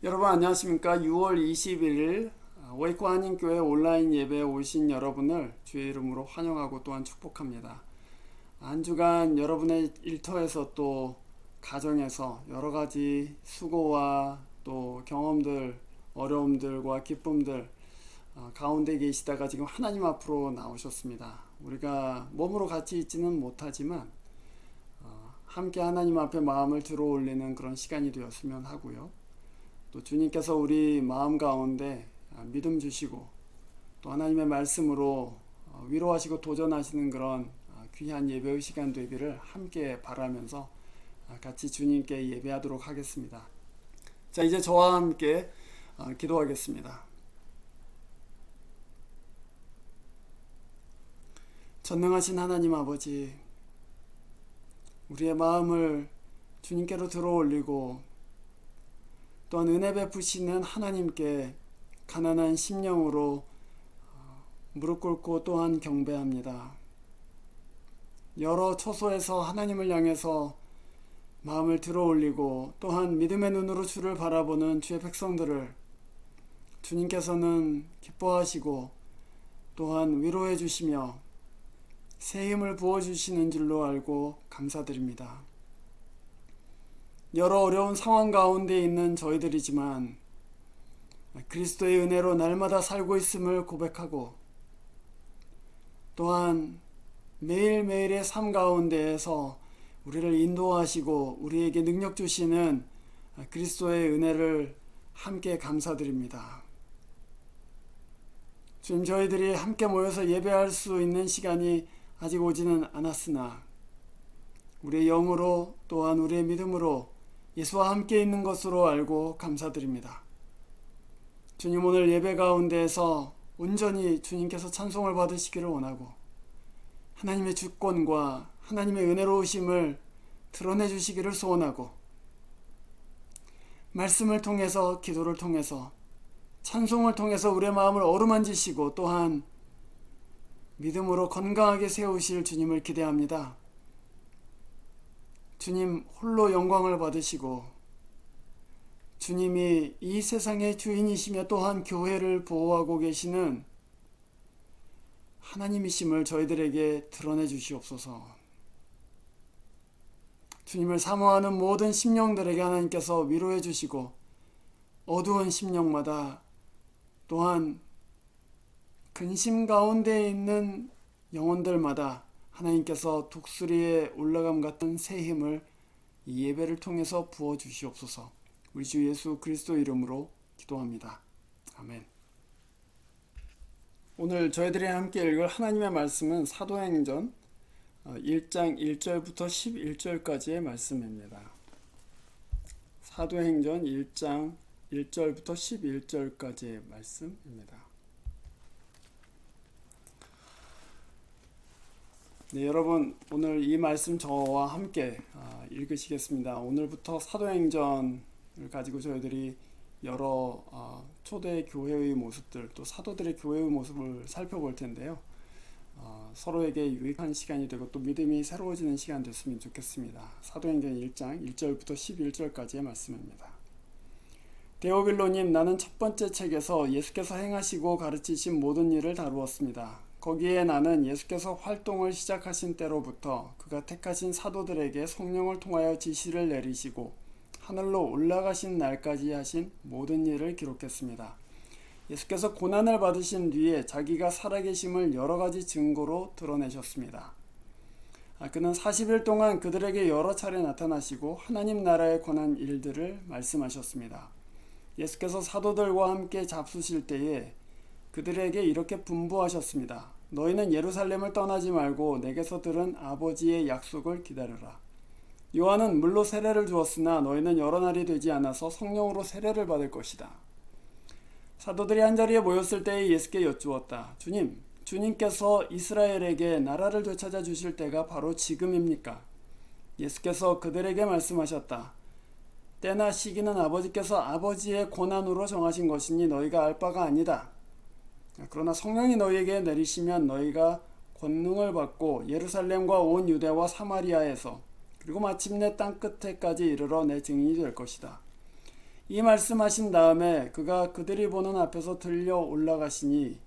여러분 안녕하십니까? 6월 21일 웨이코 한인교회 온라인 예배에 오신 여러분을 주의 이름으로 환영하고 또한 축복합니다. 한 주간 여러분의 일터에서 또 가정에서 여러 가지 수고와 또 경험들, 어려움들과 기쁨들 가운데 계시다가 지금 하나님 앞으로 나오셨습니다. 우리가 몸으로 같이 있지는 못하지만 함께 하나님 앞에 마음을 들어 올리는 그런 시간이 되었으면 하고요. 또 주님께서 우리 마음 가운데 믿음 주시고 또 하나님의 말씀으로 위로하시고 도전하시는 그런 귀한 예배의 시간 되기를 함께 바라면서 같이 주님께 예배하도록 하겠습니다. 자, 이제 저와 함께 기도하겠습니다. 전능하신 하나님 아버지, 우리의 마음을 주님께로 들어 올리고 또한 은혜 베푸시는 하나님께 가난한 심령으로 무릎 꿇고 또한 경배합니다. 여러 처소에서 하나님을 향해서 마음을 들어 올리고 또한 믿음의 눈으로 주를 바라보는 주의 백성들을 주님께서는 기뻐하시고 또한 위로해 주시며 새 힘을 부어주시는 줄로 알고 감사드립니다. 여러 어려운 상황 가운데 있는 저희들이지만 그리스도의 은혜로 날마다 살고 있음을 고백하고 또한 매일매일의 삶 가운데에서 우리를 인도하시고 우리에게 능력 주시는 그리스도의 은혜를 함께 감사드립니다. 주님, 저희들이 함께 모여서 예배할 수 있는 시간이 아직 오지는 않았으나 우리의 영으로 또한 우리의 믿음으로 예수와 함께 있는 것으로 알고 감사드립니다. 주님, 오늘 예배 가운데에서 온전히 주님께서 찬송을 받으시기를 원하고 하나님의 주권과 하나님의 은혜로우심을 드러내 주시기를 소원하고 말씀을 통해서 기도를 통해서 찬송을 통해서 우리의 마음을 어루만지시고 또한 믿음으로 건강하게 세우실 주님을 기대합니다. 주님 홀로 영광을 받으시고 주님이 이 세상의 주인이시며 또한 교회를 보호하고 계시는 하나님이심을 저희들에게 드러내 주시옵소서. 주님을 사모하는 모든 심령들에게 하나님께서 위로해 주시고 어두운 심령마다 또한 근심 가운데 있는 영혼들마다 하나님께서 독수리에 올라감 같은 새 힘을 이 예배를 통해서 부어 주시옵소서. 우리 주 예수 그리스도 이름으로 기도합니다. 아멘. 오늘 저희들이 함께 읽을 하나님의 말씀은 사도행전 1장 1절부터 11절까지의 말씀입니다. 사도행전 1장 1절부터 11절까지의 말씀입니다. 네, 여러분 오늘 이 말씀 저와 함께 읽으시겠습니다. 오늘부터 사도행전을 가지고 저희들이 여러 초대 교회의 모습들 또 사도들의 교회의 모습을 살펴볼 텐데요. 서로에게 유익한 시간이 되고 또 믿음이 새로워지는 시간 됐으면 좋겠습니다. 사도행전 1장 1절부터 11절까지의 말씀입니다. 데오빌로님, 나는 첫 번째 책에서 예수께서 행하시고 가르치신 모든 일을 다루었습니다. 거기에 나는 예수께서 활동을 시작하신 때로부터 그가 택하신 사도들에게 성령을 통하여 지시를 내리시고 하늘로 올라가신 날까지 하신 모든 일을 기록했습니다. 예수께서 고난을 받으신 뒤에 자기가 살아계심을 여러 가지 증거로 드러내셨습니다. 그는 40일 동안 그들에게 여러 차례 나타나시고 하나님 나라에 관한 일들을 말씀하셨습니다. 예수께서 사도들과 함께 잡수실 때에 그들에게 이렇게 분부하셨습니다. 너희는 예루살렘을 떠나지 말고 내게서 들은 아버지의 약속을 기다려라. 요한은 물로 세례를 주었으나 너희는 여러 날이 되지 않아서 성령으로 세례를 받을 것이다. 사도들이 한자리에 모였을 때에 예수께 여쭈었다. 주님께서 이스라엘에게 나라를 되찾아 주실 때가 바로 지금입니까? 예수께서 그들에게 말씀하셨다. 때나 시기는 아버지께서 아버지의 권한으로 정하신 것이니 너희가 알 바가 아니다. 그러나 성령이 너희에게 내리시면 너희가 권능을 받고 예루살렘과 온 유대와 사마리아에서 그리고 마침내 땅 끝에까지 이르러 내 증인이 될 것이다. 이 말씀하신 다음에 그가 그들이 보는 앞에서 들려 올라가시니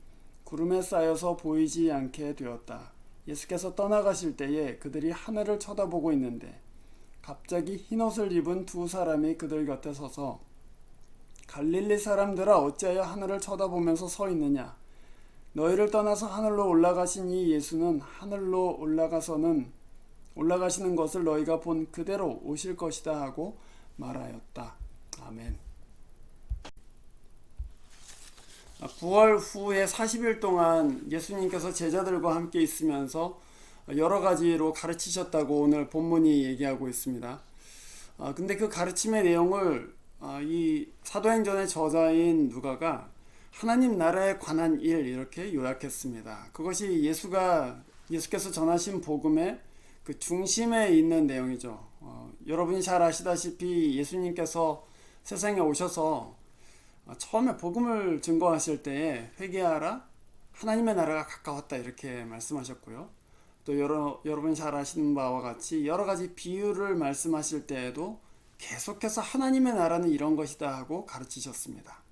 구름에 쌓여서 보이지 않게 되었다. 예수께서 떠나가실 때에 그들이 하늘을 쳐다보고 있는데 갑자기 흰옷을 입은 두 사람이 그들 곁에 서서 갈릴리 사람들아 어찌하여 하늘을 쳐다보면서 서 있느냐? 너희를 떠나서 하늘로 올라가신 이 예수는 하늘로 올라가시는 것을 너희가 본 그대로 오실 것이다 하고 말하였다. 아멘. 부활 후에 40일 동안 예수님께서 제자들과 함께 있으면서 여러 가지로 가르치셨다고 오늘 본문이 얘기하고 있습니다. 근데 그 가르침의 내용을 이 사도행전의 저자인 누가가 하나님 나라에 관한 일 이렇게 요약했습니다. 그것이 예수께서 전하신 복음의 그 중심에 있는 내용이죠. 여러분이 잘 아시다시피 예수님께서 세상에 오셔서 처음에 복음을 증거하실 때에 회개하라 하나님의 나라가 가까웠다 이렇게 말씀하셨고요. 또 여러분이 잘 아시는 바와 같이 여러 가지 비유를 말씀하실 때에도 계속해서 하나님의 나라는 이런 것이다 하고 가르치셨습니다.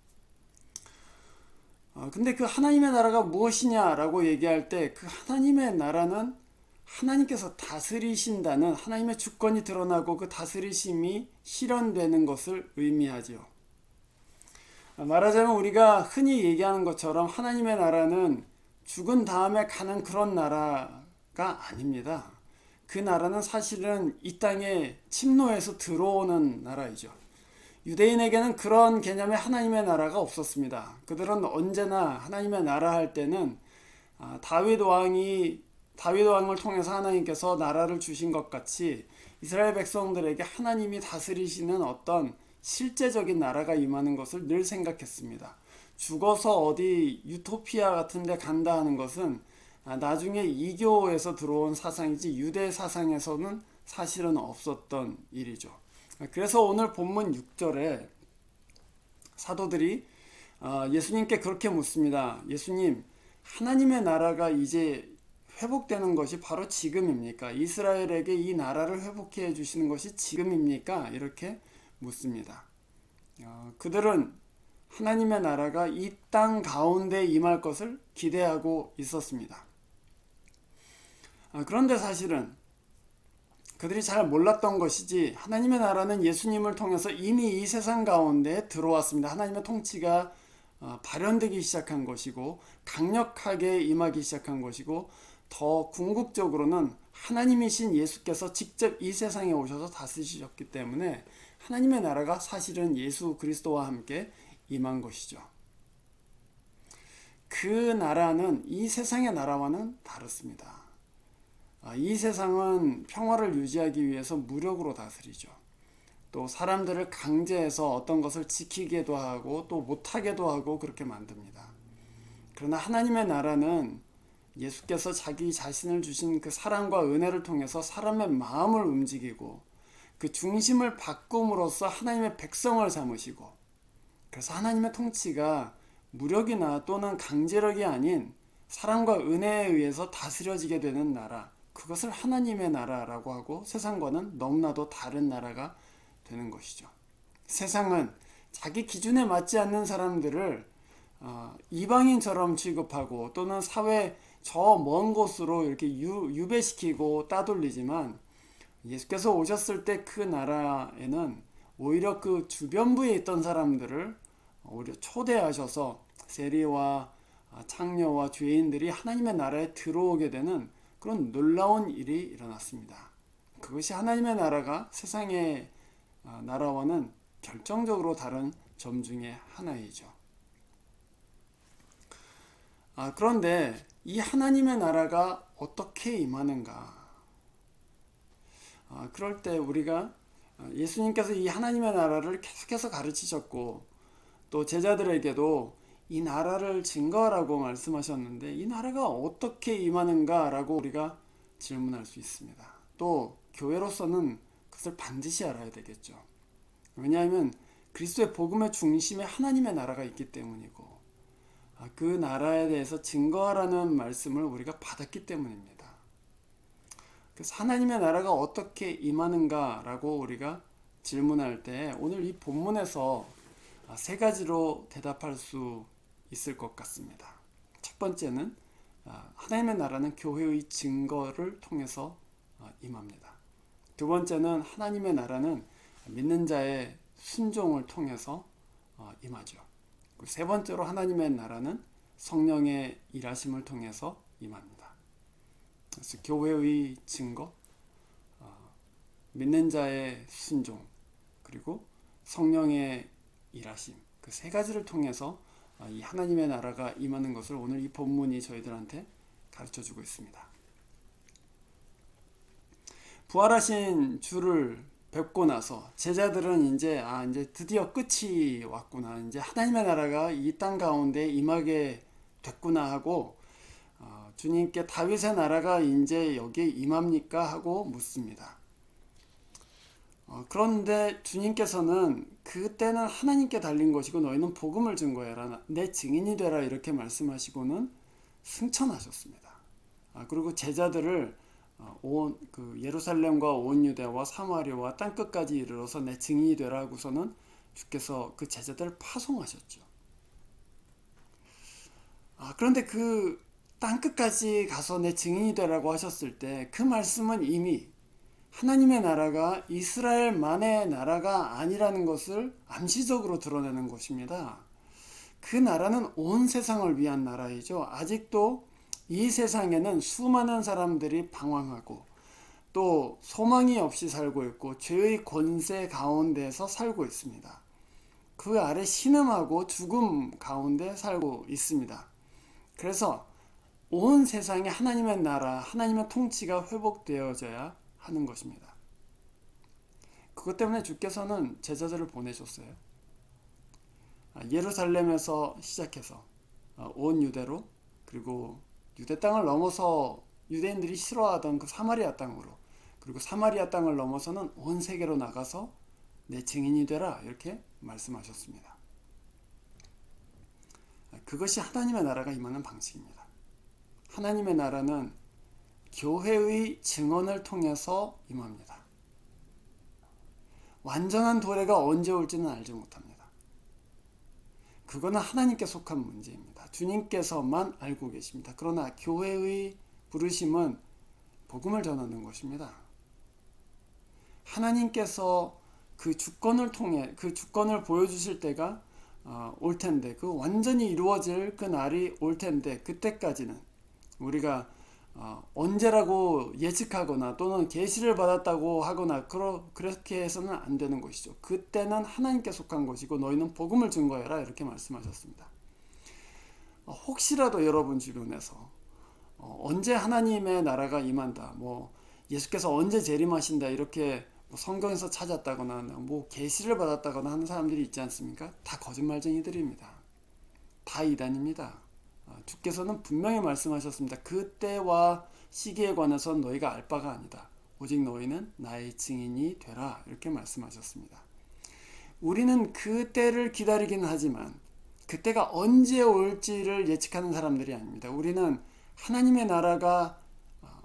근데 그 하나님의 나라가 무엇이냐라고 얘기할 때 그 하나님의 나라는 하나님께서 다스리신다는 하나님의 주권이 드러나고 그 다스리심이 실현되는 것을 의미하죠. 말하자면 우리가 흔히 얘기하는 것처럼 하나님의 나라는 죽은 다음에 가는 그런 나라가 아닙니다. 그 나라는 사실은 이 땅에 침노해서 들어오는 나라이죠. 유대인에게는 그런 개념의 하나님의 나라가 없었습니다. 그들은 언제나 하나님의 나라 할 때는 다윗 왕을 통해서 하나님께서 나라를 주신 것 같이 이스라엘 백성들에게 하나님이 다스리시는 어떤 실제적인 나라가 임하는 것을 늘 생각했습니다. 죽어서 어디 유토피아 같은 데 간다 하는 것은 나중에 이교에서 들어온 사상이지 유대 사상에서는 사실은 없었던 일이죠. 그래서 오늘 본문 6절에 사도들이 예수님께 그렇게 묻습니다. 예수님, 하나님의 나라가 이제 회복되는 것이 바로 지금입니까? 이스라엘에게 이 나라를 회복해 주시는 것이 지금입니까? 이렇게 묻습니다. 그들은 하나님의 나라가 이 땅 가운데 임할 것을 기대하고 있었습니다. 그런데 사실은 그들이 잘 몰랐던 것이지 하나님의 나라는 예수님을 통해서 이미 이 세상 가운데 들어왔습니다. 하나님의 통치가 발현되기 시작한 것이고 강력하게 임하기 시작한 것이고 더 궁극적으로는 하나님이신 예수께서 직접 이 세상에 오셔서 다스리셨기 때문에 하나님의 나라가 사실은 예수 그리스도와 함께 임한 것이죠. 그 나라는 이 세상의 나라와는 다릅니다. 이 세상은 평화를 유지하기 위해서 무력으로 다스리죠. 또 사람들을 강제해서 어떤 것을 지키게도 하고 또 못하게도 하고 그렇게 만듭니다. 그러나 하나님의 나라는 예수께서 자기 자신을 주신 그 사랑과 은혜를 통해서 사람의 마음을 움직이고 그 중심을 바꿈으로써 하나님의 백성을 삼으시고 그래서 하나님의 통치가 무력이나 또는 강제력이 아닌 사랑과 은혜에 의해서 다스려지게 되는 나라, 그것을 하나님의 나라라고 하고 세상과는 너무나도 다른 나라가 되는 것이죠. 세상은 자기 기준에 맞지 않는 사람들을 이방인처럼 취급하고 또는 사회 저 먼 곳으로 이렇게 유배시키고 따돌리지만 예수께서 오셨을 때 그 나라에는 오히려 그 주변부에 있던 사람들을 오히려 초대하셔서 세리와 창녀와 죄인들이 하나님의 나라에 들어오게 되는 그런 놀라운 일이 일어났습니다. 그것이 하나님의 나라가 세상의 나라와는 결정적으로 다른 점 중에 하나이죠. 그런데 이 하나님의 나라가 어떻게 임하는가? 그럴 때 우리가 예수님께서 이 하나님의 나라를 계속해서 가르치셨고 또 제자들에게도 이 나라를 증거하라고 말씀하셨는데 이 나라가 어떻게 임하는가라고 우리가 질문할 수 있습니다. 또 교회로서는 그것을 반드시 알아야 되겠죠. 왜냐하면 그리스도의 복음의 중심에 하나님의 나라가 있기 때문이고 그 나라에 대해서 증거하라는 말씀을 우리가 받았기 때문입니다. 그래서 하나님의 나라가 어떻게 임하는가라고 우리가 질문할 때 오늘 이 본문에서 세 가지로 대답할 수 있을 것 같습니다. 첫 번째는 하나님의 나라는 교회의 증거를 통해서 임합니다. 두 번째는 하나님의 나라는 믿는 자의 순종을 통해서 임하죠. 세 번째로 하나님의 나라는 성령의 일하심을 통해서 임합니다. 그래서 교회의 증거, 믿는 자의 순종, 그리고 성령의 일하심, 그 세 가지를 통해서 이 하나님의 나라가 임하는 것을 오늘 이 본문이 저희들한테 가르쳐주고 있습니다. 부활하신 주를 뵙고 나서 제자들은 이제 드디어 끝이 왔구나, 이제 하나님의 나라가 이 땅 가운데 임하게 됐구나 하고 주님께 다윗의 나라가 이제 여기에 임합니까 하고 묻습니다. 그런데 주님께서는 그때는 하나님께 달린 것이고 너희는 복음을 증거해라, 내 증인이 되라 이렇게 말씀하시고는 승천하셨습니다. 그리고 제자들을 온 예루살렘과 온 유대와 사마리아와 땅끝까지 이르러서 내 증인이 되라 하고서는 주께서 그 제자들을 파송하셨죠. 그런데 그 땅끝까지 가서 내 증인이 되라고 하셨을 때 그 말씀은 이미 하나님의 나라가 이스라엘만의 나라가 아니라는 것을 암시적으로 드러내는 것입니다. 그 나라는 온 세상을 위한 나라이죠. 아직도 이 세상에는 수많은 사람들이 방황하고 또 소망이 없이 살고 있고 죄의 권세 가운데서 살고 있습니다. 그 아래 신음하고 죽음 가운데 살고 있습니다. 그래서 온 세상에 하나님의 나라, 하나님의 통치가 회복되어져야 하는 것입니다. 그것 때문에 주께서는 제자들을 보내셨어요. 예루살렘에서 시작해서 온 유대로, 그리고 유대 땅을 넘어서 유대인들이 싫어하던 그 사마리아 땅으로, 그리고 사마리아 땅을 넘어서는 온 세계로 나가서 내 증인이 되라 이렇게 말씀하셨습니다. 그것이 하나님의 나라가 임하는 방식입니다. 하나님의 나라는 교회의 증언을 통해서 임합니다. 완전한 도래가 언제 올지는 알지 못합니다. 그거는 하나님께 속한 문제입니다. 주님께서만 알고 계십니다. 그러나 교회의 부르심은 복음을 전하는 것입니다. 하나님께서 그 주권을 통해 그 주권을 보여주실 때가 올 텐데, 그 완전히 이루어질 그 날이 올 텐데, 그때까지는 우리가 언제라고 예측하거나 또는 계시를 받았다고 하거나 그렇게 해서는 안 되는 것이죠. 그때는 하나님께 속한 것이고 너희는 복음을 증거해라 이렇게 말씀하셨습니다. 혹시라도 여러분 주변에서 언제 하나님의 나라가 임한다, 예수께서 언제 재림하신다 이렇게 성경에서 찾았다거나 계시를 받았다거나 하는 사람들이 있지 않습니까? 다 거짓말쟁이들입니다. 다 이단입니다. 주께서는 분명히 말씀하셨습니다. 그때와 시기에 관해서 너희가 알 바가 아니다. 오직 너희는 나의 증인이 되라 이렇게 말씀하셨습니다. 우리는 그때를 기다리긴 하지만 그때가 언제 올지를 예측하는 사람들이 아닙니다. 우리는 하나님의 나라가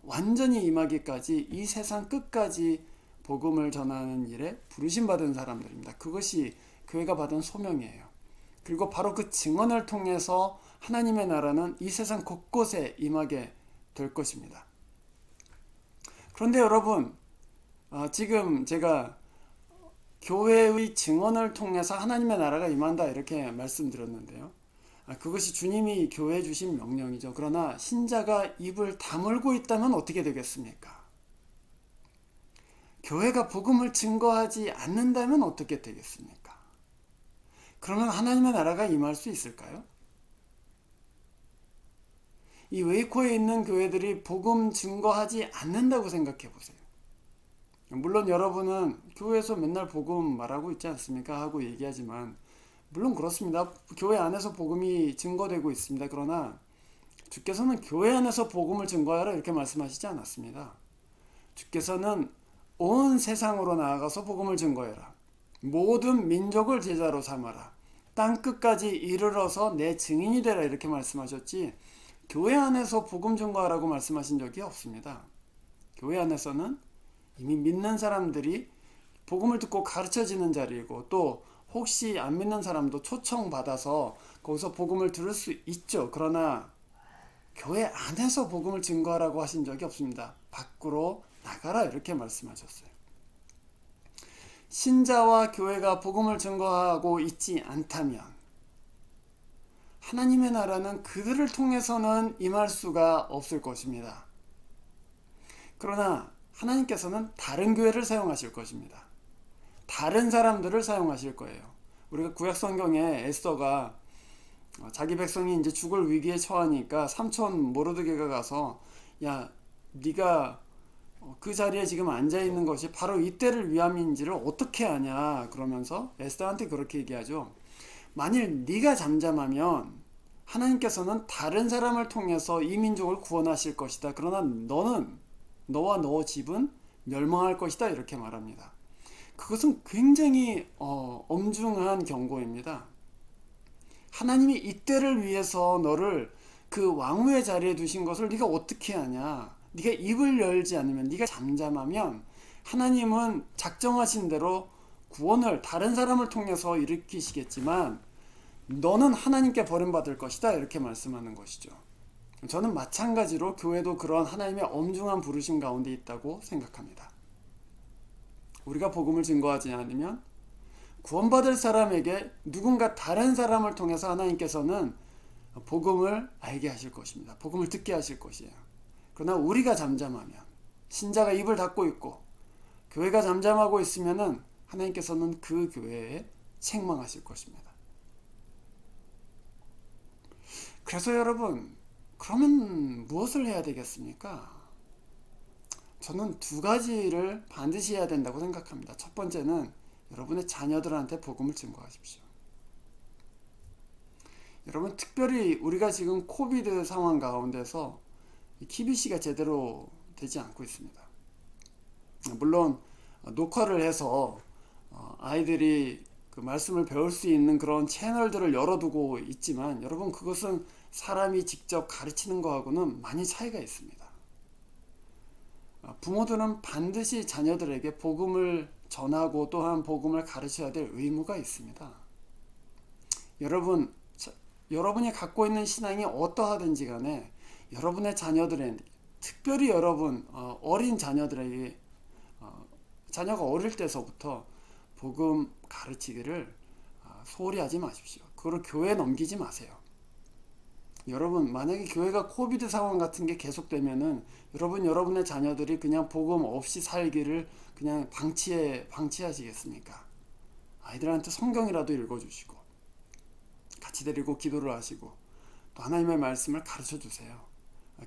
완전히 임하기까지 이 세상 끝까지 복음을 전하는 일에 부르심받은 사람들입니다. 그것이 교회가 받은 소명이에요. 그리고 바로 그 증언을 통해서 하나님의 나라는 이 세상 곳곳에 임하게 될 것입니다. 그런데 여러분, 지금 제가 교회의 증언을 통해서 하나님의 나라가 임한다 이렇게 말씀드렸는데요. 그것이 주님이 교회에 주신 명령이죠. 그러나 신자가 입을 다물고 있다면 어떻게 되겠습니까? 교회가 복음을 증거하지 않는다면 어떻게 되겠습니까? 그러면 하나님의 나라가 임할 수 있을까요? 이 웨이코에 있는 교회들이 복음 증거하지 않는다고 생각해 보세요. 물론 여러분은 교회에서 맨날 복음 말하고 있지 않습니까? 하고 얘기하지만 물론 그렇습니다. 교회 안에서 복음이 증거되고 있습니다. 그러나 주께서는 교회 안에서 복음을 증거하라 이렇게 말씀하시지 않았습니다. 주께서는 온 세상으로 나아가서 복음을 증거해라. 모든 민족을 제자로 삼아라. 땅끝까지 이르러서 내 증인이 되라 이렇게 말씀하셨지, 교회 안에서 복음 증거하라고 말씀하신 적이 없습니다. 교회 안에서는 이미 믿는 사람들이 복음을 듣고 가르쳐지는 자리이고, 또 혹시 안 믿는 사람도 초청받아서 거기서 복음을 들을 수 있죠. 그러나 교회 안에서 복음을 증거하라고 하신 적이 없습니다. 밖으로 나가라 이렇게 말씀하셨어요. 신자와 교회가 복음을 증거하고 있지 않다면 하나님의 나라는 그들을 통해서는 임할 수가 없을 것입니다. 그러나 하나님께서는 다른 교회를 사용하실 것입니다. 다른 사람들을 사용하실 거예요. 우리가 구약 성경에 에스더가 자기 백성이 이제 죽을 위기에 처하니까 삼촌 모르드게가 가서 야 네가 그 자리에 지금 앉아 있는 것이 바로 이때를 위함인지를 어떻게 아냐 그러면서 에스더한테 그렇게 얘기하죠. 만일 네가 잠잠하면 하나님께서는 다른 사람을 통해서 이 민족을 구원하실 것이다. 그러나 너와 너 집은 멸망할 것이다. 이렇게 말합니다. 그것은 굉장히 엄중한 경고입니다. 하나님이 이때를 위해서 너를 그 왕후의 자리에 두신 것을 네가 어떻게 하냐? 네가 입을 열지 않으면, 네가 잠잠하면 하나님은 작정하신 대로 구원을 다른 사람을 통해서 일으키시겠지만 너는 하나님께 버림받을 것이다. 이렇게 말씀하는 것이죠. 저는 마찬가지로 교회도 그런 하나님의 엄중한 부르심 가운데 있다고 생각합니다. 우리가 복음을 증거하지 않으면 구원받을 사람에게 누군가 다른 사람을 통해서 하나님께서는 복음을 알게 하실 것입니다. 복음을 듣게 하실 것이에요. 그러나 우리가 잠잠하면, 신자가 입을 닫고 있고 교회가 잠잠하고 있으면은 하나님께서는 그 교회에 책망하실 것입니다. 그래서 여러분, 그러면 무엇을 해야 되겠습니까? 저는 두 가지를 반드시 해야 된다고 생각합니다. 첫 번째는 여러분의 자녀들한테 복음을 증거하십시오. 여러분, 특별히 우리가 지금 코비드 상황 가운데서 KBC가 제대로 되지 않고 있습니다. 물론 녹화를 해서 아이들이 그 말씀을 배울 수 있는 그런 채널들을 열어두고 있지만 여러분, 그것은 사람이 직접 가르치는 거하고는 많이 차이가 있습니다. 부모들은 반드시 자녀들에게 복음을 전하고 또한 복음을 가르쳐야 될 의무가 있습니다. 여러분이 갖고 있는 신앙이 어떠하든지 간에 여러분의 자녀들에게, 특별히 여러분 어린 자녀들에게 자녀가 어릴 때서부터 복음 가르치기를 소홀히 하지 마십시오. 그걸 교회에 넘기지 마세요. 여러분, 만약에 교회가 코비드 상황 같은 게 계속되면은 여러분의 자녀들이 그냥 복음 없이 살기를 그냥 방치하시겠습니까? 아이들한테 성경이라도 읽어주시고 같이 데리고 기도를 하시고 또 하나님의 말씀을 가르쳐 주세요.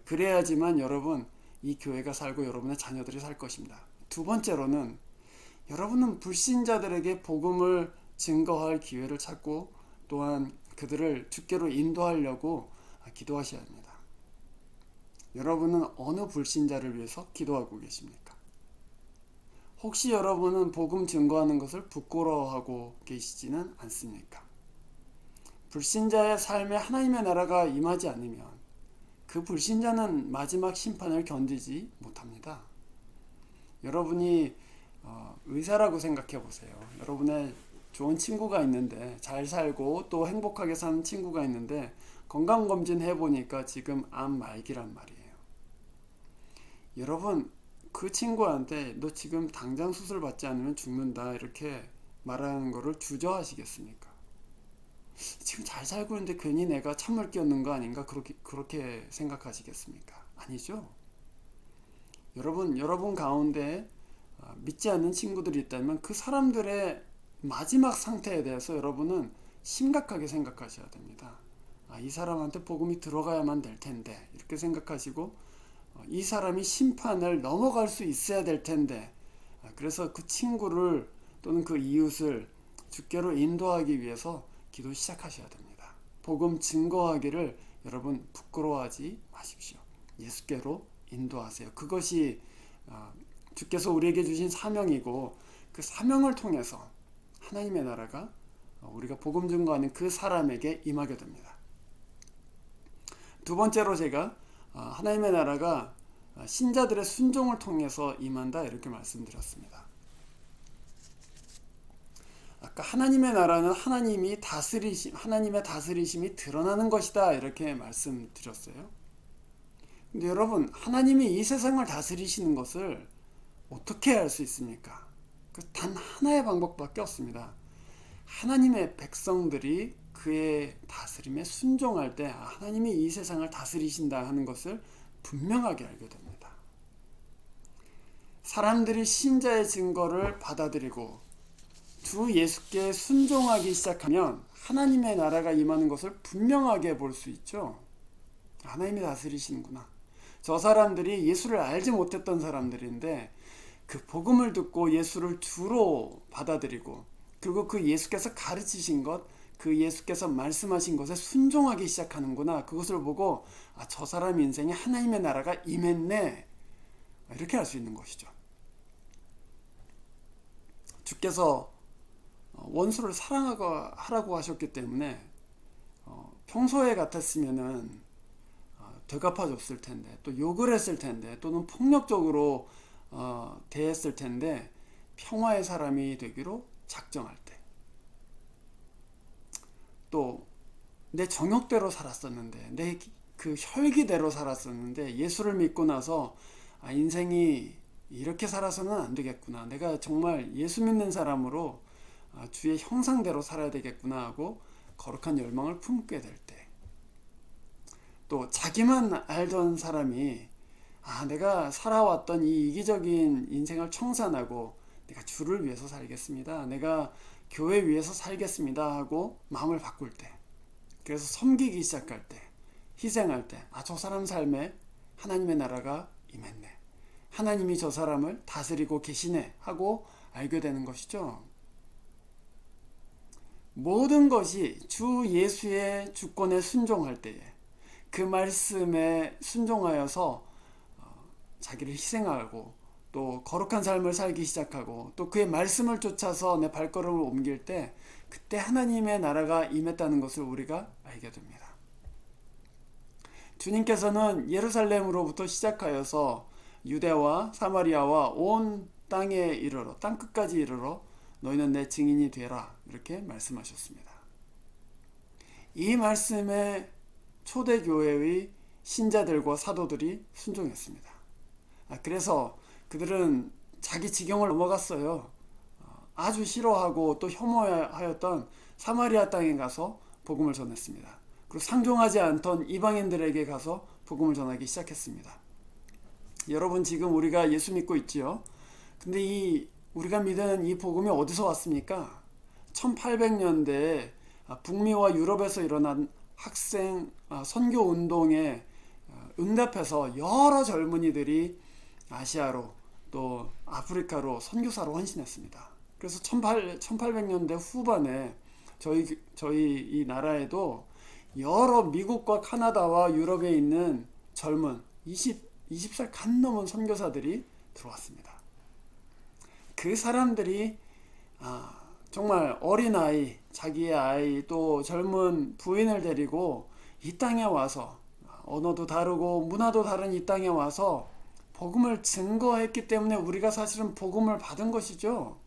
그래야지만 여러분, 이 교회가 살고 여러분의 자녀들이 살 것입니다. 두 번째로는 여러분은 불신자들에게 복음을 증거할 기회를 찾고 또한 그들을 주께로 인도하려고 기도하셔야 합니다. 여러분은 어느 불신자를 위해서 기도하고 계십니까? 혹시 여러분은 복음 증거하는 것을 부끄러워하고 계시지는 않습니까? 불신자의 삶에 하나님의 나라가 임하지 않으면 그 불신자는 마지막 심판을 견디지 못합니다. 여러분이 의사라고 생각해 보세요. 여러분의 좋은 친구가 있는데, 잘 살고 또 행복하게 사는 친구가 있는데 건강검진 해보니까 지금 암 말기란 말이에요. 여러분, 그 친구한테 너 지금 당장 수술 받지 않으면 죽는다 이렇게 말하는 거를 주저하시겠습니까? 지금 잘 살고 있는데 괜히 내가 찬물 끼얹는 거 아닌가 그렇게 생각하시겠습니까? 아니죠. 여러분 가운데 믿지 않는 친구들이 있다면 그 사람들의 마지막 상태에 대해서 여러분은 심각하게 생각하셔야 됩니다. 이 사람한테 복음이 들어가야만 될 텐데 이렇게 생각하시고 이 사람이 심판을 넘어갈 수 있어야 될 텐데 그래서 그 친구를 또는 그 이웃을 주께로 인도하기 위해서 기도 시작하셔야 됩니다. 복음 증거하기를 여러분 부끄러워하지 마십시오. 예수께로 인도하세요. 그것이 주께서 우리에게 주신 사명이고 그 사명을 통해서 하나님의 나라가 우리가 복음 증거하는 그 사람에게 임하게 됩니다. 두 번째로 제가 하나님의 나라가 신자들의 순종을 통해서 임한다 이렇게 말씀드렸습니다. 아까 하나님의 나라는 하나님의 다스리심이 드러나는 것이다 이렇게 말씀드렸어요. 근데 여러분, 하나님이 이 세상을 다스리시는 것을 어떻게 알 수 있습니까? 단 하나의 방법밖에 없습니다. 하나님의 백성들이 그의 다스림에 순종할 때 하나님이 이 세상을 다스리신다 하는 것을 분명하게 알게 됩니다. 사람들이 신자의 증거를 받아들이고 주 예수께 순종하기 시작하면 하나님의 나라가 임하는 것을 분명하게 볼 수 있죠. 하나님이 다스리시는구나. 저 사람들이 예수를 알지 못했던 사람들인데 그 복음을 듣고 예수를 주로 받아들이고 그리고 그 예수께서 가르치신 것, 그 예수께서 말씀하신 것에 순종하기 시작하는구나. 그것을 보고 저 사람 인생에 하나님의 나라가 임했네. 이렇게 알 수 있는 것이죠. 주께서 원수를 사랑하라고 하셨기 때문에 평소에 같았으면은 되갚아줬을 텐데 또 욕을 했을 텐데 또는 폭력적으로 대했을 텐데 평화의 사람이 되기로 작정할 때 또 내 정욕대로 살았었는데 내 그 혈기대로 살았었는데 예수를 믿고 나서 인생이 이렇게 살아서는 안 되겠구나. 내가 정말 예수 믿는 사람으로 주의 형상대로 살아야 되겠구나 하고 거룩한 열망을 품게 될 때 또 자기만 알던 사람이 내가 살아왔던 이 이기적인 인생을 청산하고 내가 주를 위해서 살겠습니다. 내가 교회 위해서 살겠습니다 하고 마음을 바꿀 때 그래서 섬기기 시작할 때 희생할 때 저 사람 삶에 하나님의 나라가 임했네. 하나님이 저 사람을 다스리고 계시네 하고 알게 되는 것이죠. 모든 것이 주 예수의 주권에 순종할 때에 그 말씀에 순종하여서 자기를 희생하고 또 거룩한 삶을 살기 시작하고 또 그의 말씀을 쫓아서 내 발걸음을 옮길 때 그때 하나님의 나라가 임했다는 것을 우리가 알게 됩니다. 주님께서는 예루살렘으로부터 시작하여서 유대와 사마리아와 온 땅에 이르러 땅 끝까지 이르러 너희는 내 증인이 되라 이렇게 말씀하셨습니다. 이 말씀에 초대교회의 신자들과 사도들이 순종했습니다. 그래서 그들은 자기 지경을 넘어갔어요. 아주 싫어하고 또 혐오하였던 사마리아 땅에 가서 복음을 전했습니다. 그리고 상종하지 않던 이방인들에게 가서 복음을 전하기 시작했습니다. 여러분, 지금 우리가 예수 믿고 있지요. 근데 우리가 믿은 이 복음이 어디서 왔습니까? 1800년대에 북미와 유럽에서 일어난 학생 선교 운동에 응답해서 여러 젊은이들이 아시아로 또 아프리카로 선교사로 헌신했습니다. 그래서 1800년대 후반에 저희 이 나라에도 여러 미국과 카나다와 유럽에 있는 젊은 20살 간 넘은 선교사들이 들어왔습니다. 그 사람들이 정말 어린아이, 자기의 아이 또 젊은 부인을 데리고 이 땅에 와서 언어도 다르고 문화도 다른 이 땅에 와서 복음을 증거했기 때문에 우리가 사실은 복음을 받은 것이죠.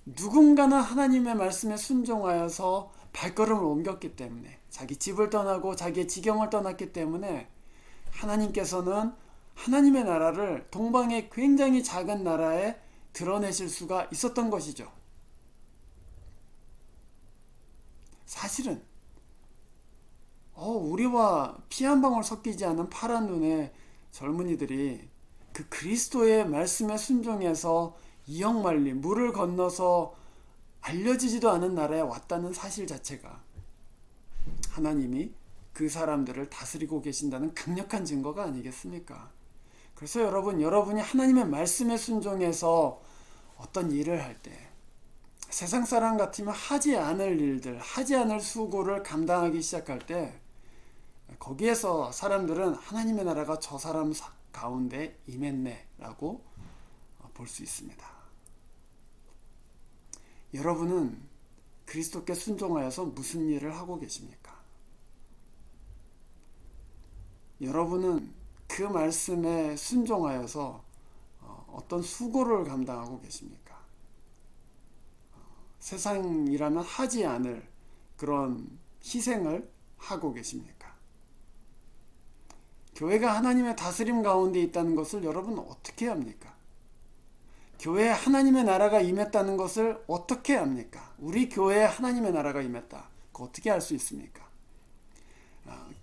누군가는 하나님의 말씀에 순종하여서 발걸음을 옮겼기 때문에 자기 집을 떠나고 자기의 지경을 떠났기 때문에 하나님께서는 하나님의 나라를 동방의 굉장히 작은 나라에 드러내실 수가 있었던 것이죠. 사실은 우리와 피 한 방울 섞이지 않은 파란 눈의 젊은이들이 그 그리스도의 말씀에 순종해서 이역만리 물을 건너서 알려지지도 않은 나라에 왔다는 사실 자체가 하나님이 그 사람들을 다스리고 계신다는 강력한 증거가 아니겠습니까? 그래서 여러분이 하나님의 말씀에 순종해서 어떤 일을 할 때 세상 사람 같으면 하지 않을 일들, 하지 않을 수고를 감당하기 시작할 때 거기에서 사람들은 하나님의 나라가 저 사람 가운데 임했네 라고 볼 수 있습니다. 여러분은 그리스도께 순종하여서 무슨 일을 하고 계십니까? 여러분은 그 말씀에 순종하여서 어떤 수고를 감당하고 계십니까? 세상이라면 하지 않을 그런 희생을 하고 계십니까? 교회가 하나님의 다스림 가운데 있다는 것을 여러분 어떻게 합니까? 교회에 하나님의 나라가 임했다는 것을 어떻게 합니까? 우리 교회에 하나님의 나라가 임했다. 그거 어떻게 알 수 있습니까?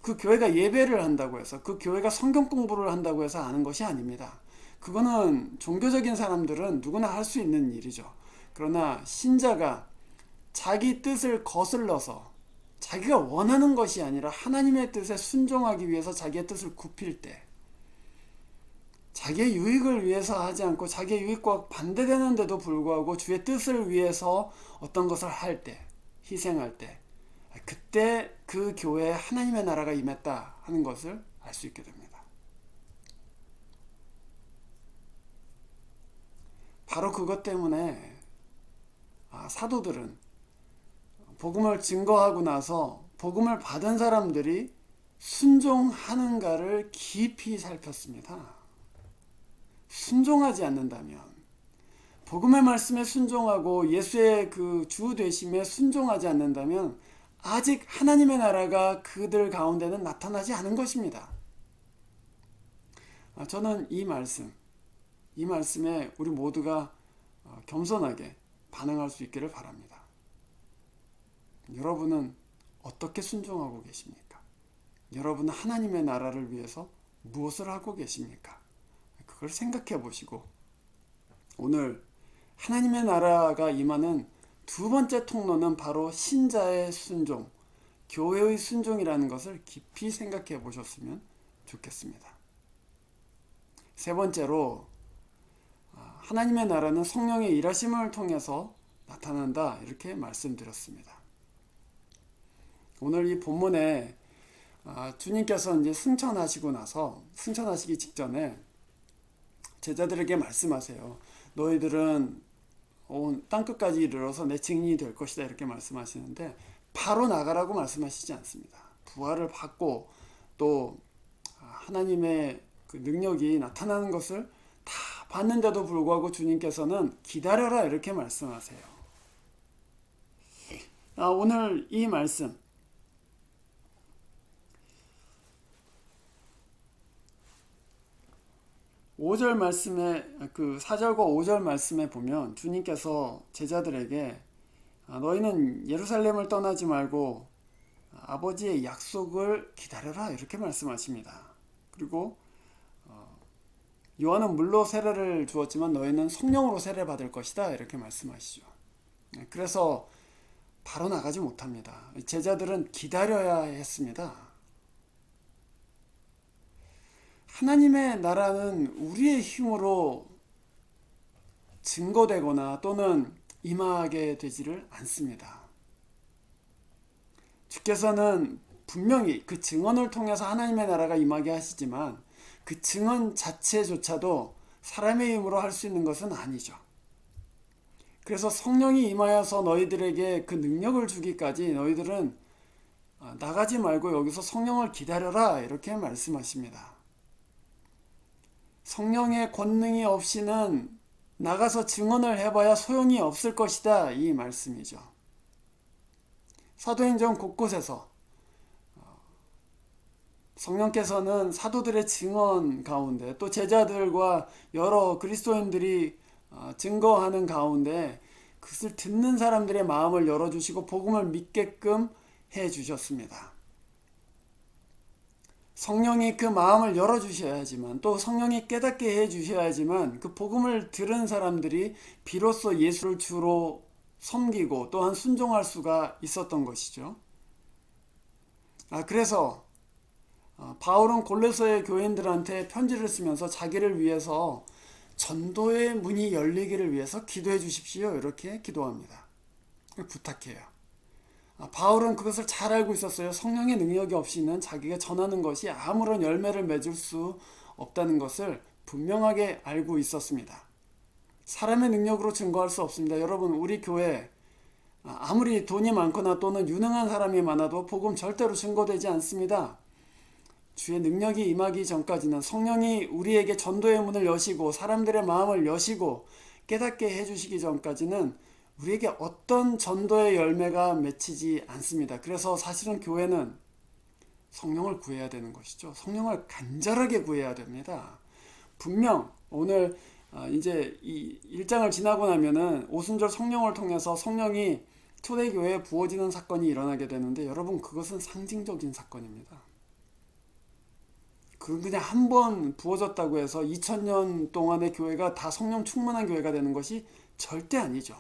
그 교회가 예배를 한다고 해서, 그 교회가 성경 공부를 한다고 해서 아는 것이 아닙니다. 그거는 종교적인 사람들은 누구나 할 수 있는 일이죠. 그러나 신자가 자기 뜻을 거슬러서 자기가 원하는 것이 아니라 하나님의 뜻에 순종하기 위해서 자기의 뜻을 굽힐 때, 자기의 유익을 위해서 하지 않고 자기의 유익과 반대되는데도 불구하고 주의 뜻을 위해서 어떤 것을 할 때, 희생할 때, 그때 그 교회에 하나님의 나라가 임했다 하는 것을 알 수 있게 됩니다. 바로 그것 때문에 사도들은 복음을 증거하고 나서 복음을 받은 사람들이 순종하는가를 깊이 살폈습니다. 순종하지 않는다면, 복음의 말씀에 순종하고 예수의 그 주 되심에 순종하지 않는다면 아직 하나님의 나라가 그들 가운데는 나타나지 않은 것입니다. 저는 이 말씀에 우리 모두가 겸손하게 반응할 수 있기를 바랍니다. 여러분은 어떻게 순종하고 계십니까? 여러분은 하나님의 나라를 위해서 무엇을 하고 계십니까? 그걸 생각해 보시고 오늘 하나님의 나라가 임하는 두 번째 통로는 바로 신자의 순종, 교회의 순종이라는 것을 깊이 생각해 보셨으면 좋겠습니다. 세 번째로, 하나님의 나라는 성령의 일하심을 통해서 나타난다, 이렇게 말씀드렸습니다. 오늘 이 본문에 주님께서 이제 승천하시기 직전에 제자들에게 말씀하세요. 너희들은 온 땅끝까지 이르러서 내 증인이 될 것이다, 이렇게 말씀하시는데 바로 나가라고 말씀하시지 않습니다. 부활을 받고 또 하나님의 그 능력이 나타나는 것을 다 봤는데도 불구하고 주님께서는 기다려라, 이렇게 말씀하세요. 오늘 이 말씀, 5절 말씀에, 그 4절과 5절 말씀에 보면 주님께서 제자들에게 너희는 예루살렘을 떠나지 말고 아버지의 약속을 기다려라, 이렇게 말씀하십니다. 그리고 요한은 물로 세례를 주었지만 너희는 성령으로 세례 받을 것이다, 이렇게 말씀하시죠. 그래서 바로 나가지 못합니다. 제자들은 기다려야 했습니다. 하나님의 나라는 우리의 힘으로 증거되거나 또는 임하게 되지를 않습니다. 주께서는 분명히 그 증언을 통해서 하나님의 나라가 임하게 하시지만 그 증언 자체조차도 사람의 힘으로 할 수 있는 것은 아니죠. 그래서 성령이 임하여서 너희들에게 그 능력을 주기까지 너희들은 나가지 말고 여기서 성령을 기다려라, 이렇게 말씀하십니다. 성령의 권능이 없이는 나가서 증언을 해봐야 소용이 없을 것이다, 이 말씀이죠. 사도행전 곳곳에서 성령께서는 사도들의 증언 가운데 또 제자들과 여러 그리스도인들이 증거하는 가운데 그것을 듣는 사람들의 마음을 열어주시고 복음을 믿게끔 해주셨습니다. 성령이 그 마음을 열어주셔야지만, 또 성령이 깨닫게 해주셔야지만 그 복음을 들은 사람들이 비로소 예수를 주로 섬기고 또한 순종할 수가 있었던 것이죠. 그래서 바울은 골로새의 교인들한테 편지를 쓰면서 자기를 위해서 전도의 문이 열리기를 위해서 기도해 주십시오, 이렇게 기도합니다. 부탁해요. 바울은 그것을 잘 알고 있었어요. 성령의 능력이 없이는 자기가 전하는 것이 아무런 열매를 맺을 수 없다는 것을 분명하게 알고 있었습니다. 사람의 능력으로 증거할 수 없습니다. 여러분, 우리 교회 아무리 돈이 많거나 또는 유능한 사람이 많아도 복음 절대로 증거되지 않습니다. 주의 능력이 임하기 전까지는, 성령이 우리에게 전도의 문을 여시고 사람들의 마음을 여시고 깨닫게 해주시기 전까지는 우리에게 어떤 전도의 열매가 맺히지 않습니다. 그래서 사실은 교회는 성령을 구해야 되는 것이죠. 성령을 간절하게 구해야 됩니다. 분명 오늘 이제 이 1장을 지나고 나면은 오순절 성령을 통해서 성령이 초대교회에 부어지는 사건이 일어나게 되는데, 여러분, 그것은 상징적인 사건입니다. 그냥 한 번 부어졌다고 해서 2000년 동안의 교회가 다 성령 충만한 교회가 되는 것이 절대 아니죠.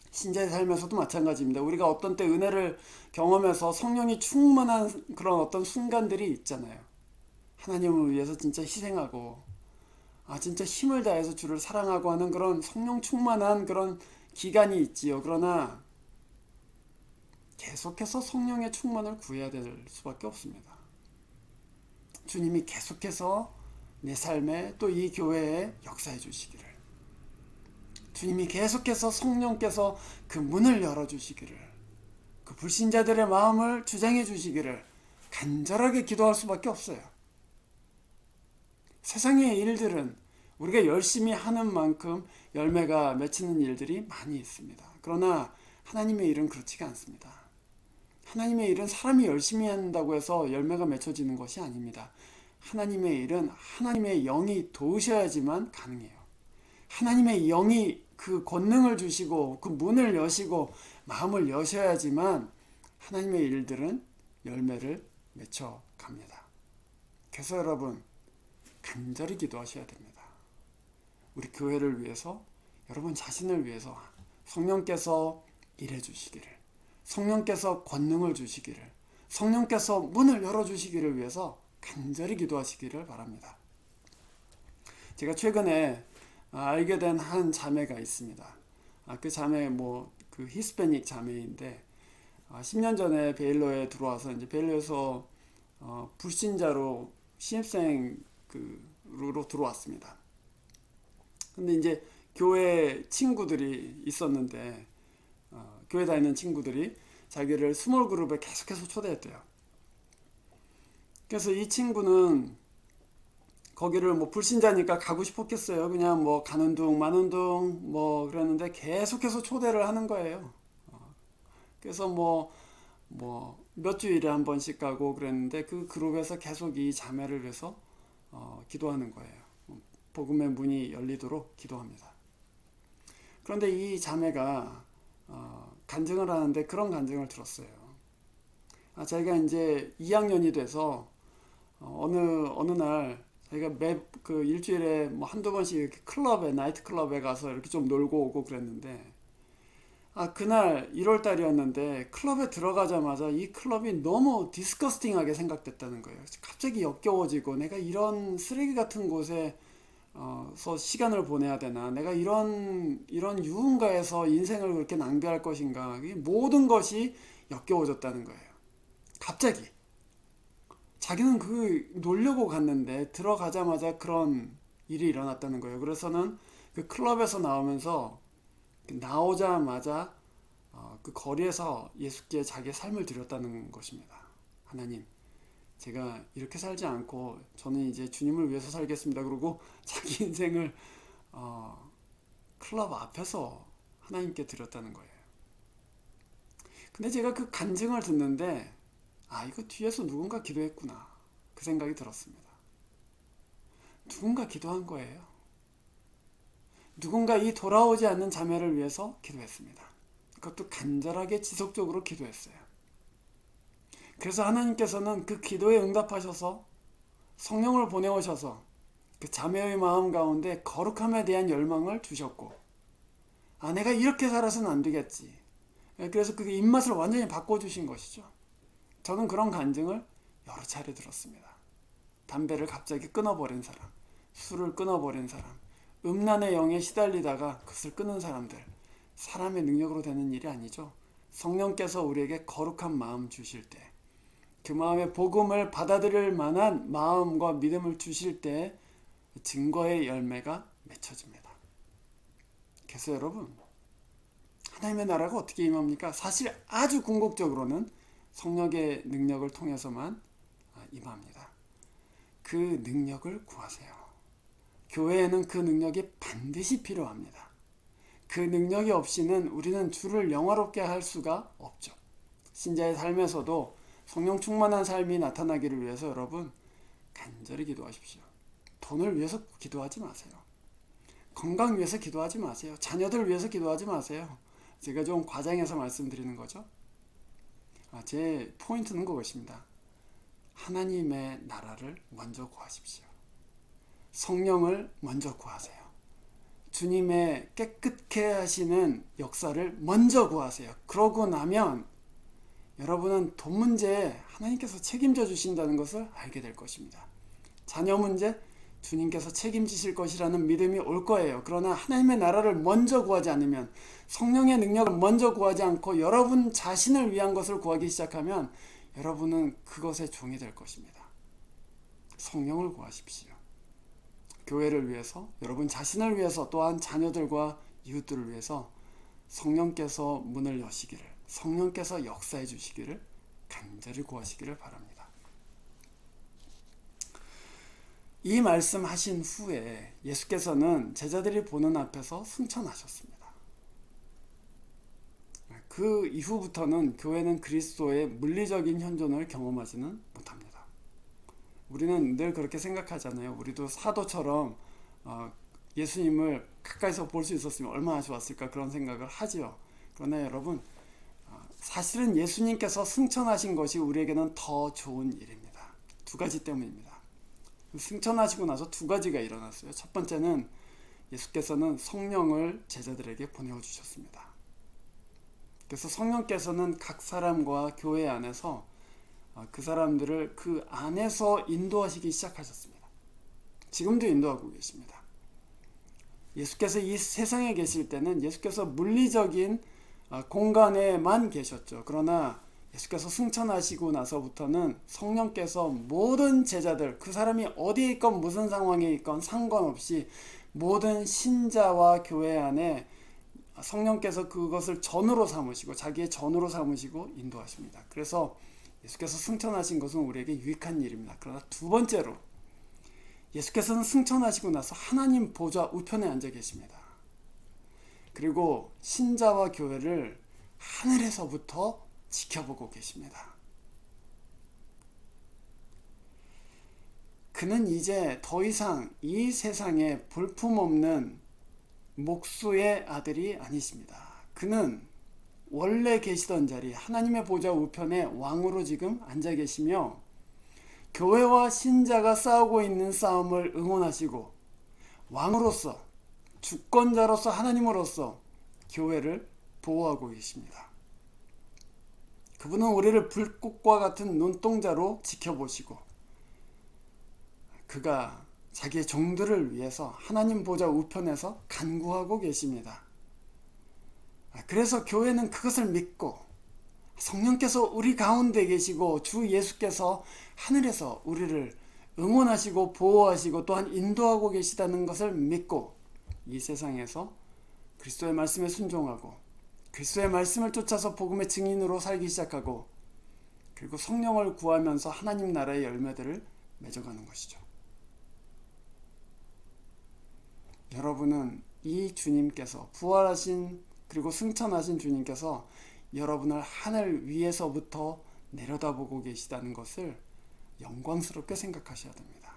신자의 삶에서도 마찬가지입니다. 우리가 어떤 때 은혜를 경험해서 성령이 충만한 그런 어떤 순간들이 있잖아요. 하나님을 위해서 진짜 희생하고, 진짜 힘을 다해서 주를 사랑하고 하는 그런 성령 충만한 그런 기간이 있지요. 그러나 계속해서 성령의 충만을 구해야 될 수밖에 없습니다. 주님이 계속해서 내 삶에 또 이 교회에 역사해 주시기를, 주님이 계속해서 성령께서 그 문을 열어주시기를, 그 불신자들의 마음을 주장해 주시기를 간절하게 기도할 수밖에 없어요. 세상의 일들은 우리가 열심히 하는 만큼 열매가 맺히는 일들이 많이 있습니다. 그러나 하나님의 일은 그렇지가 않습니다. 하나님의 일은 사람이 열심히 한다고 해서 열매가 맺혀지는 것이 아닙니다. 하나님의 일은 하나님의 영이 도우셔야지만 가능해요. 하나님의 영이 그 권능을 주시고 그 문을 여시고 마음을 여셔야지만 하나님의 일들은 열매를 맺혀갑니다. 그래서 여러분, 간절히 기도하셔야 됩니다. 우리 교회를 위해서, 여러분 자신을 위해서 성령께서 일해 주시기를, 성령께서 권능을 주시기를, 성령께서 문을 열어주시기를 위해서 간절히 기도하시기를 바랍니다. 제가 최근에 알게 된 한 자매가 있습니다. 그 자매 그 히스패닉 자매인데 10년 전에 베일러에 들어와서 이제 베일러에서 불신자로 신입생으로 들어왔습니다. 근데 이제 교회 친구들이 있었는데 교회 다니는 친구들이 자기를 스몰 그룹에 계속해서 초대했대요. 그래서 이 친구는 거기를 불신자니까 가고 싶었겠어요. 그냥 가는 둥 마는 둥 그랬는데 계속해서 초대를 하는 거예요. 그래서 몇 주일에 한 번씩 가고 그랬는데 그 그룹에서 계속 이 자매를 위해서 기도하는 거예요. 복음의 문이 열리도록 기도합니다. 그런데 이 자매가 간증을 하는데 그런 간증을 들었어요. 자기가 이제 2학년이 돼서 어느 날 자기가 그 일주일에 한두 번씩 이렇게 나이트 클럽에 가서 이렇게 좀 놀고 오고 그랬는데, 그날 1월 달이었는데 클럽에 들어가자마자 이 클럽이 너무 디스커스팅하게 생각됐다는 거예요. 갑자기 역겨워지고, 내가 이런 쓰레기 같은 곳에 시간을 보내야 되나, 내가 이런 유흥가에서 인생을 그렇게 낭비할 것인가, 모든 것이 역겨워졌다는 거예요. 갑자기 자기는 놀려고 갔는데 들어가자마자 그런 일이 일어났다는 거예요. 그래서는 그 클럽에서 나오자마자 그 거리에서 예수께 자기의 삶을 드렸다는 것입니다. 하나님, 제가 이렇게 살지 않고 저는 이제 주님을 위해서 살겠습니다. 그러고 자기 인생을 클럽 앞에서 하나님께 드렸다는 거예요. 근데 제가 그 간증을 듣는데 이거 뒤에서 누군가 기도했구나, 그 생각이 들었습니다. 누군가 기도한 거예요. 누군가 이 돌아오지 않는 자매를 위해서 기도했습니다. 그것도 간절하게 지속적으로 기도했어요. 그래서 하나님께서는 그 기도에 응답하셔서 성령을 보내오셔서 그 자매의 마음 가운데 거룩함에 대한 열망을 주셨고, 내가 이렇게 살아서는 안 되겠지. 그래서 그 입맛을 완전히 바꿔주신 것이죠. 저는 그런 간증을 여러 차례 들었습니다. 담배를 갑자기 끊어버린 사람, 술을 끊어버린 사람, 음란의 영에 시달리다가 그것을 끊는 사람들, 사람의 능력으로 되는 일이 아니죠. 성령께서 우리에게 거룩한 마음 주실 때, 그 마음에 복음을 받아들일 만한 마음과 믿음을 주실 때 증거의 열매가 맺혀집니다. 그래서 여러분, 하나님의 나라가 어떻게 임합니까? 사실 아주 궁극적으로는 성령의 능력을 통해서만 임합니다. 그 능력을 구하세요. 교회에는 그 능력이 반드시 필요합니다. 그 능력이 없이는 우리는 주를 영화롭게 할 수가 없죠. 신자의 삶에서도 성령 충만한 삶이 나타나기를 위해서 여러분 간절히 기도하십시오. 돈을 위해서 기도하지 마세요. 건강 위해서 기도하지 마세요. 자녀들 위해서 기도하지 마세요. 제가 좀 과장해서 말씀드리는 거죠. 제 포인트는 그것입니다. 하나님의 나라를 먼저 구하십시오. 성령을 먼저 구하세요. 주님의 깨끗게 하시는 역사를 먼저 구하세요. 그러고 나면 여러분은 돈 문제에 하나님께서 책임져 주신다는 것을 알게 될 것입니다. 자녀 문제 주님께서 책임지실 것이라는 믿음이 올 거예요. 그러나 하나님의 나라를 먼저 구하지 않으면, 성령의 능력을 먼저 구하지 않고 여러분 자신을 위한 것을 구하기 시작하면 여러분은 그것의 종이 될 것입니다. 성령을 구하십시오. 교회를 위해서, 여러분 자신을 위해서, 또한 자녀들과 이웃들을 위해서 성령께서 문을 여시기를, 성령께서 역사해 주시기를 간절히 구하시기를 바랍니다. 이 말씀하신 후에 예수께서는 제자들이 보는 앞에서 승천하셨습니다. 그 이후부터는 교회는 그리스도의 물리적인 현존을 경험하지는 못합니다. 우리는 늘 그렇게 생각하잖아요. 우리도 사도처럼 예수님을 가까이서 볼 수 있었으면 얼마나 좋았을까, 그런 생각을 하지요. 그러나 여러분, 사실은 예수님께서 승천하신 것이 우리에게는 더 좋은 일입니다. 두 가지 때문입니다. 승천하시고 나서 두 가지가 일어났어요. 첫 번째는 예수께서는 성령을 제자들에게 보내주셨습니다. 그래서 성령께서는 각 사람과 교회 안에서 그 사람들을 그 안에서 인도하시기 시작하셨습니다. 지금도 인도하고 계십니다. 예수께서 이 세상에 계실 때는 예수께서 물리적인 공간에만 계셨죠. 그러나 예수께서 승천하시고 나서부터는 성령께서 모든 제자들, 그 사람이 어디에 있건 무슨 상황에 있건 상관없이 모든 신자와 교회 안에 성령께서 그것을 전으로 삼으시고, 자기의 전으로 삼으시고 인도하십니다. 그래서 예수께서 승천하신 것은 우리에게 유익한 일입니다. 그러나 두 번째로, 예수께서는 승천하시고 나서 하나님 보좌 우편에 앉아 계십니다. 그리고 신자와 교회를 하늘에서부터 지켜보고 계십니다. 그는 이제 더 이상 이 세상에 볼품없는 목수의 아들이 아니십니다. 그는 원래 계시던 자리, 하나님의 보좌 우편에 왕으로 지금 앉아 계시며, 교회와 신자가 싸우고 있는 싸움을 응원하시고, 왕으로서, 주권자로서, 하나님으로서 교회를 보호하고 계십니다. 그분은 우리를 불꽃과 같은 눈동자로 지켜보시고, 그가 자기의 종들을 위해서 하나님 보좌 우편에서 간구하고 계십니다. 그래서 교회는 그것을 믿고, 성령께서 우리 가운데 계시고 주 예수께서 하늘에서 우리를 응원하시고 보호하시고 또한 인도하고 계시다는 것을 믿고, 이 세상에서 그리스도의 말씀에 순종하고 그리스도의 말씀을 쫓아서 복음의 증인으로 살기 시작하고, 그리고 성령을 구하면서 하나님 나라의 열매들을 맺어가는 것이죠. 여러분은 이 주님께서, 부활하신 그리고 승천하신 주님께서 여러분을 하늘 위에서부터 내려다보고 계시다는 것을 영광스럽게 생각하셔야 됩니다.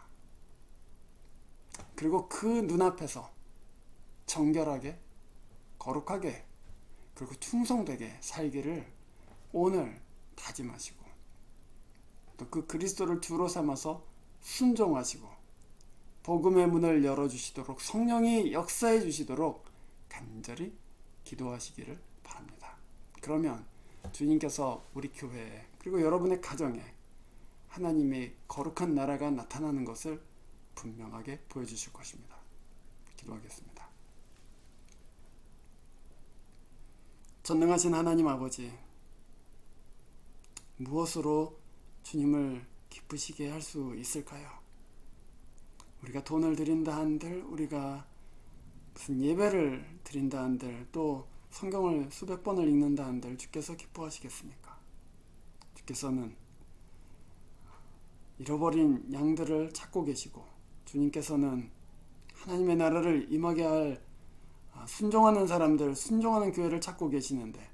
그리고 그 눈앞에서 정결하게, 거룩하게, 그리고 충성되게 살기를 오늘 다짐하시고, 또 그 그리스도를 주로 삼아서 순종하시고 복음의 문을 열어주시도록, 성령이 역사해 주시도록 간절히 기도하시기를 바랍니다. 그러면 주님께서 우리 교회에, 그리고 여러분의 가정에 하나님의 거룩한 나라가 나타나는 것을 분명하게 보여주실 것입니다. 기도하겠습니다. 전능하신 하나님 아버지, 무엇으로 주님을 기쁘시게 할 수 있을까요? 우리가 돈을 드린다 한들, 우리가 무슨 예배를 드린다 한들, 또 성경을 수백 번을 읽는다 한들 주께서 기뻐하시겠습니까? 주께서는 잃어버린 양들을 찾고 계시고, 주님께서는 하나님의 나라를 임하게 할 순종하는 사람들, 순종하는 교회를 찾고 계시는데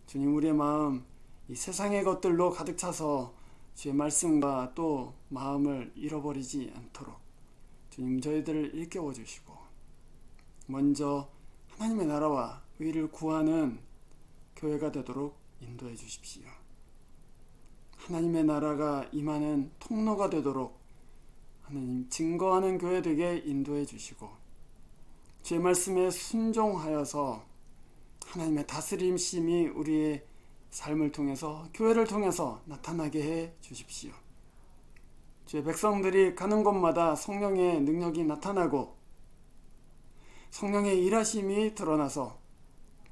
주님, 우리의 마음 이 세상의 것들로 가득 차서 주의 말씀과 또 마음을 잃어버리지 않도록 주님, 저희들을 일깨워 주시고 먼저 하나님의 나라와 의를 구하는 교회가 되도록 인도해 주십시오. 하나님의 나라가 임하는 통로가 되도록 하나님 증거하는 교회 되게 인도해 주시고 주의 말씀에 순종하여서 하나님의 다스림심이 우리의 삶을 통해서 교회를 통해서 나타나게 해 주십시오. 주의 백성들이 가는 곳마다 성령의 능력이 나타나고 성령의 일하심이 드러나서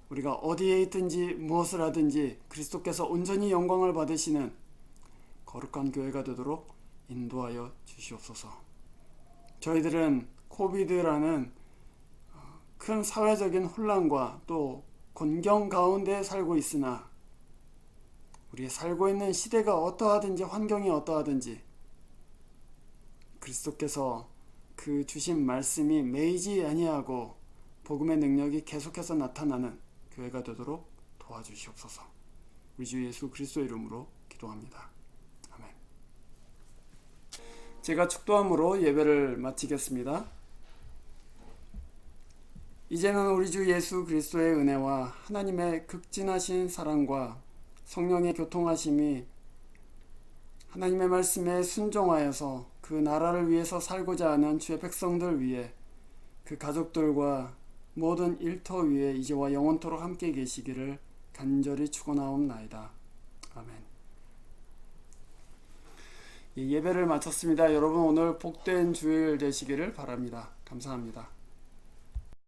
우리가 어디에 있든지 무엇을 하든지 그리스도께서 온전히 영광을 받으시는 거룩한 교회가 되도록 인도하여 주시옵소서. 저희들은 코비드라는 큰 사회적인 혼란과 또 곤경 가운데 살고 있으나 우리 살고 있는 시대가 어떠하든지 환경이 어떠하든지 그리스도께서 그 주신 말씀이 매이지 아니하고 복음의 능력이 계속해서 나타나는 교회가 되도록 도와주시옵소서. 우리 주 예수 그리스도 이름으로 기도합니다. 아멘. 제가 축도함으로 예배를 마치겠습니다. 이제는 우리 주 예수 그리스도의 은혜와 하나님의 극진하신 사랑과 성령의 교통하심이 하나님의 말씀에 순종하여서 그 나라를 위해서 살고자 하는 주의 백성들 위해 그 가족들과 모든 일터 위에 이제와 영원토록 함께 계시기를 간절히 축원하옵나이다. 아멘. 예배를 마쳤습니다. 여러분 오늘 복된 주일 되시기를 바랍니다. 감사합니다.